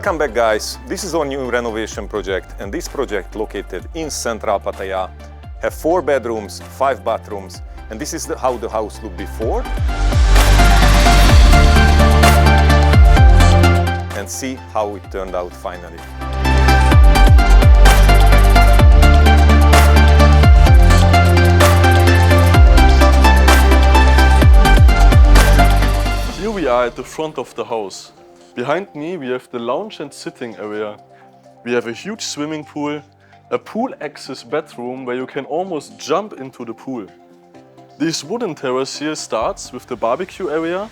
Welcome back, guys. This is our new renovation project, and this project located in central Pattaya have 4 bedrooms, 5 bathrooms, and this is how the house looked before. And see how it turned out finally. Here we are at the front of the house. Behind me we have the lounge and sitting area. We have a huge swimming pool, a pool access bedroom where you can almost jump into the pool. This wooden terrace here starts with the barbecue area.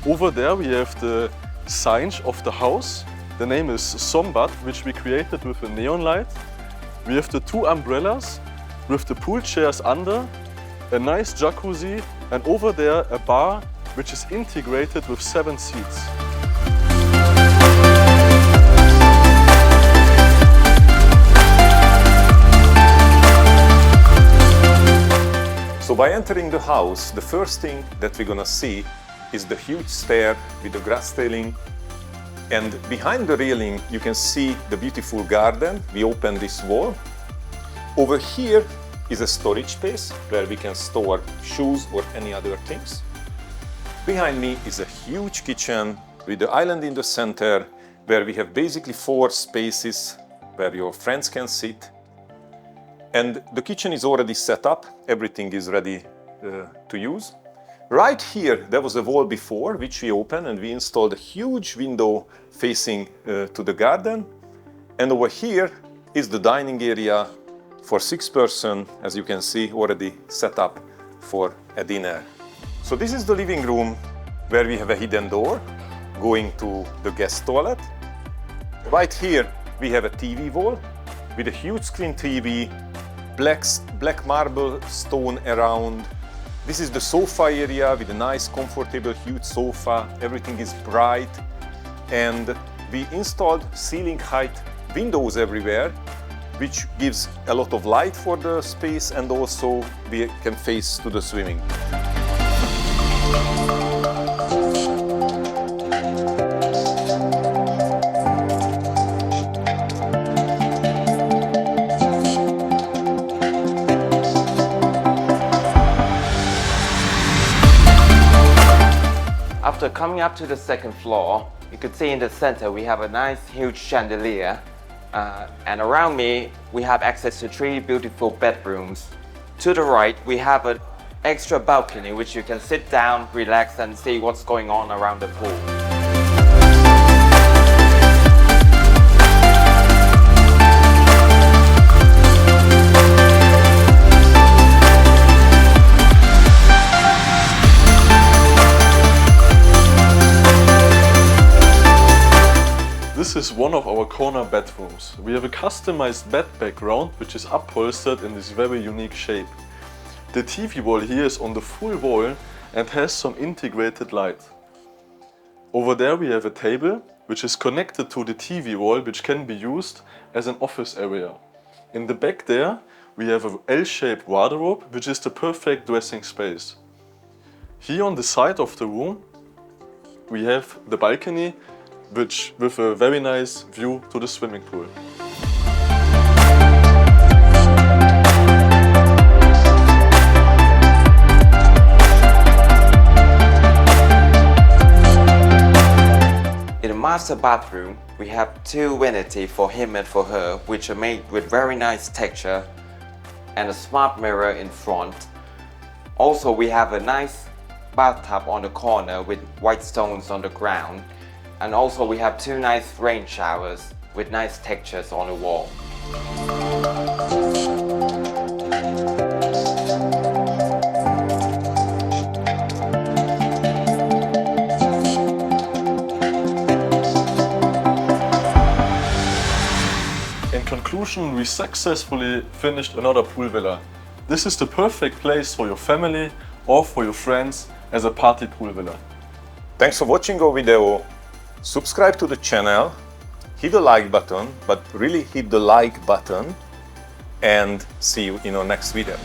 Over there we have the signage of the house. The name is Sombat, which we created with a neon light. We have the 2 umbrellas with the pool chairs under, a nice jacuzzi, and over there a bar which is integrated with 7 seats. So by entering the house, the first thing that we're gonna see is the huge stair with the grass railing. And behind the railing, you can see the beautiful garden. We open this wall. Over here is a storage space where we can store shoes or any other things. Behind me is a huge kitchen with the island in the center, where we have basically 4 spaces where your friends can sit. And the kitchen is already set up, everything is ready to use. Right here, there was a wall before, which we opened, and we installed a huge window facing to the garden. And over here is the dining area for 6 persons, as you can see, already set up for a dinner. So this is the living room, where we have a hidden door going to the guest toilet. Right here, we have a TV wall with a huge screen TV, black marble stone around. This is the sofa area with a nice, comfortable, huge sofa. Everything is bright. And we installed ceiling height windows everywhere, which gives a lot of light for the space, and also we can face to the swimming. After coming up to the 2nd floor, you could see in the center we have a nice huge chandelier, and around me we have access to 3 beautiful bedrooms. To the right we have an extra balcony which you can sit down, relax, and see what's going on around the pool. This is one of our corner bedrooms. We have a customized bed background which is upholstered in this very unique shape. The TV wall here is on the full wall and has some integrated light. Over there we have a table which is connected to the TV wall, which can be used as an office area. In the back there we have a L-shaped wardrobe, which is the perfect dressing space. Here on the side of the room we have the balcony, which with a very nice view to the swimming pool. In the master bathroom, we have 2 vanities for him and for her, which are made with very nice texture, and a smart mirror in front. Also, we have a nice bathtub on the corner with white stones on the ground. And also we have 2 nice rain showers with nice textures on the wall. In conclusion, we successfully finished another pool villa. This is the perfect place for your family or for your friends as a party pool villa. Thanks for watching our video. Subscribe to the channel, hit the like button, but really hit the like button, and see you in our next video.